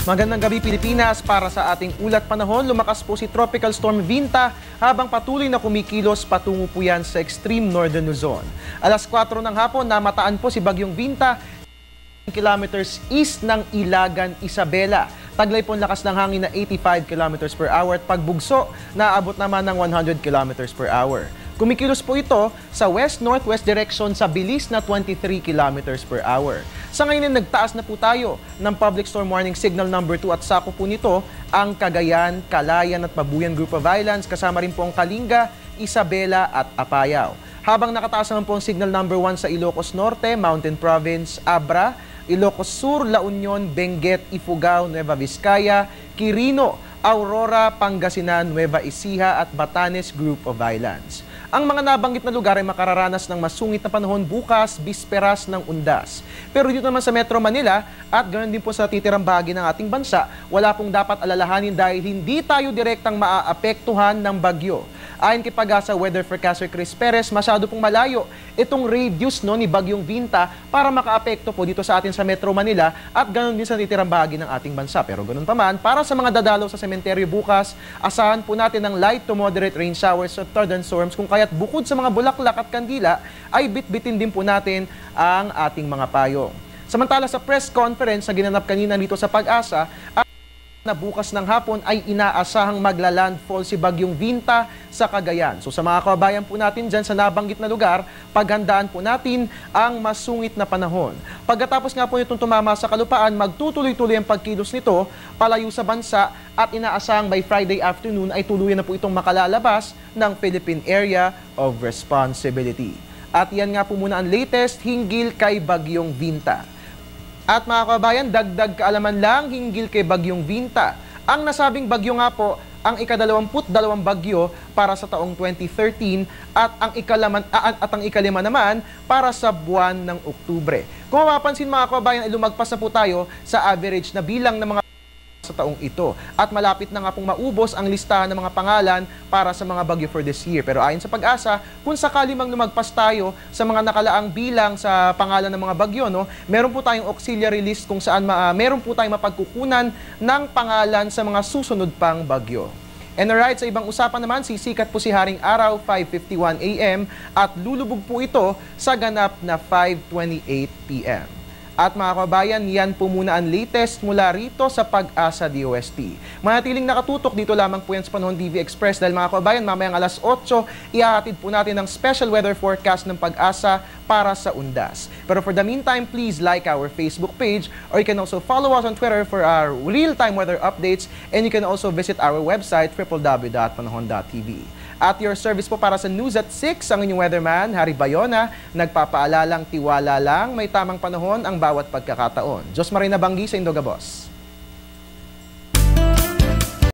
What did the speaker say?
Magandang gabi Pilipinas. Para sa ating ulat panahon, lumakas po si Tropical Storm Vinta habang patuloy na kumikilos patungo po yan sa extreme northern Luzon. Alas 4 ng hapon, namataan po si Bagyong Vinta kilometers east ng Ilagan, Isabela. Taglay po ang lakas ng hangin na 85 kilometers per hour at pagbugso naabot naman ng 100 kilometers per hour. Kumikilos po ito sa west-northwest direction sa bilis na 23 kilometers per hour. Sa ngayon nagtaas na po tayo ng Public Storm Warning Signal number 2 at sako po nito ang Cagayan, Calayan at Pabuyan Group of Islands, kasama rin po ang Kalinga, Isabela at Apayao. Habang nakataas naman po ang Signal number 1 sa Ilocos Norte, Mountain Province, Abra, Ilocos Sur, La Union, Benguet, Ifugao, Nueva Vizcaya, Quirino, Aurora, Pangasinan, Nueva Ecija at Batanes Group of Islands. Ang mga nabanggit na lugar ay makararanas ng masungit na panahon bukas, bisperas ng undas. Pero dito naman sa Metro Manila at ganoon din po sa titirang bahagi ng ating bansa, wala pong dapat alalahanin dahil hindi tayo direktang maaapektuhan ng bagyo. Ayon kay Pag-asa Weather Forecaster Chris Perez, masyado pong malayo itong radius ni Bagyong Vinta para makaapekto po dito sa atin sa Metro Manila at ganoon din sa titirang bahagi ng ating bansa. Pero ganoon pa man, para sa mga dadalaw sa sementeryo bukas, asahan po natin ng light to moderate rain showers at thunderstorms kung kaya't bukod sa mga bulaklak at kandila, ay bitbitin din po natin ang ating mga payong. Samantala sa press conference na ginanap kanina dito sa Pag-asa, na bukas ng hapon ay inaasahang maglalandfall si Bagyong Vinta sa Cagayan. So sa mga kababayan po natin dyan sa nabanggit na lugar, paghandaan po natin ang masungit na panahon. Pagkatapos nga po itong tumama sa kalupaan, magtutuloy-tuloy ang pagkilos nito palayo sa bansa at inaasahang by Friday afternoon ay tuluyan na po itong makalalabas ng Philippine Area of Responsibility. At yan nga po muna ang latest hinggil kay Bagyong Vinta. At mga kababayan, dagdag kaalaman lang hinggil kay Bagyong Vinta. Ang nasabing bagyo nga po, ang ika-22 bagyo para sa taong 2013 at ang ikalima naman para sa buwan ng Oktubre. Kung mapapansin mga kababayan, ay lumagpas na po tayo sa average na bilang ng mga sa taong ito. At malapit na nga pong maubos ang listahan ng mga pangalan para sa mga bagyo for this year. Pero ayon sa Pag-asa, kung sakali mang lumagpas tayo sa mga nakalaang bilang sa pangalan ng mga bagyo, meron po tayong auxiliary list kung saan meron po tayong mapagkukunan ng pangalan sa mga susunod pang bagyo. And alright, sa ibang usapan naman, sisikat po si Haring Araw 5:51 AM at lulubog po ito sa ganap na 5:28 PM. At mga kababayan, yan po muna ang latest mula rito sa Pag-asa DOST. Manatiling nakatutok dito lamang po yan sa Panahon TV Express dahil mga kababayan, mamayang alas 8, ihahatid po natin ang special weather forecast ng Pag-asa para sa undas. Pero for the meantime, please like our Facebook page or you can also follow us on Twitter for our real-time weather updates and you can also visit our website www.panahon.tv. At your service po para sa News at 6, ang inyong weatherman, Harry Bayona, nagpapaalalang tiwala lang, may tamang panahon ang bawat pagkakataon. Diyos Marina Banggi sa Indoga Boss.